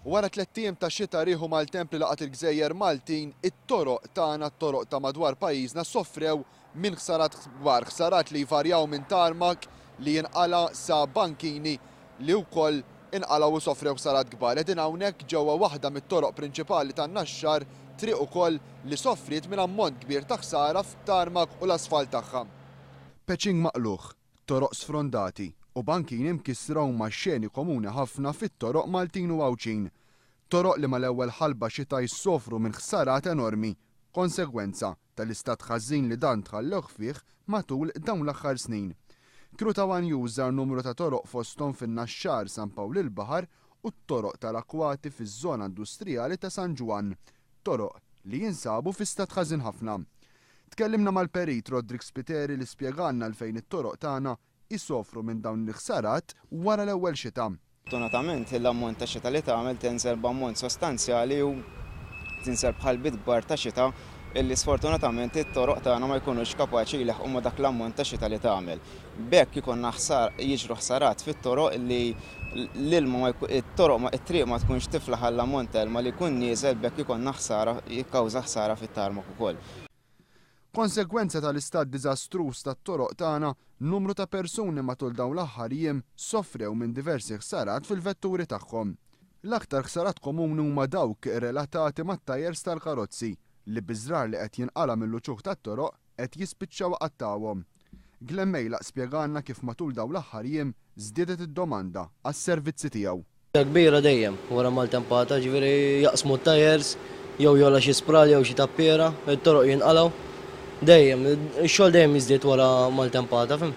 Wara 3 ijiem ta' xita rieħu mal-templi laqat il-Gżejjer Maltin, it-toroq tagħna t-toroq ta' madwar pajjiżna soffrew minn ħsarat kbar, ħsarat li jvarjaw minn tarmak li jinqala sa bankini li wkoll inqalaw u soffrew ħsarat kbar. Qegħdin hawnhekk ġewwa waħda mit-toroq prinċipali tan-Naxxar, triq ukoll li soffriet minn ammont kbir ta' ħsara fit-tarmak u l-asfalt tagħha. Peċing maqluħ, toroq sfrondati u bankini mkissraw ma' xeni komuni ħafna fit-toroq Maltin u Għawċin. Toroq li mal-ewwel ħalba xita jissofru minn ħsarat enormi, konsegwenza tal-istat ħażin li dan tħallewh fih matul dawn l-aħħar snin. Crew ta' One jużar numru ta' toroq fosthom fin-Naxxar, San Pawl il-Baħar u t-toroq tal-akwati fiż-żona industrijali ta' San Ġwan, toroq li jinsabu fi stat ħażin ħafna. Tkellimna mal-perit Rodrik Spiteri li spjegalna l-fejn it-toroq tagħna jisofru minn dawn l-ħsarat wara l-ewwel xita. Fortunatament l-ammont ta' xita li tagħmel tinżel b'ammont sostanzjali u tinżel bħal bit kbar ta' xita illi sfortunatament it-toroq tagħna ma jkunux kapaċi jleħqu ma' dak l-ammont ta' xita li tagħmel. B'hekk ikun jiġru ħsarat fit-toroq li l-ilma it-triq ma tkunx tiflaħ l-ammont ta' ilma li jkun nieżel b'hekk ikun ħsara jikkawża ħsara fit-tarmak ukoll. Konsegwenza tal-istat diżastruż tat-toroq tagħna, numru ta' persuni matul dawn l-aħħar jiem soffrew minn diversi ħsarat fil-vetturi tagħhom. L-aktar ħsarat komuni huma dawk relatati mat-tajers tal-karozzi li biżrar li qed jinqala mill-luċuħ tat-toroq qed jispiċċaw qattawhom. Glenn Mejlaq spjegalna kif matul dawn l-aħħar jiem żdiedet id-domanda għas-servizzi tiegħu. Kbira dejjem wara maltempata, ġifieri jaqsmu t-tajers, jew jola xi spral jew xi tappiera, it-toroq jinqalgħu. Dejjem, ix-xogħol dejjem jiżdied wara maltempata, fim?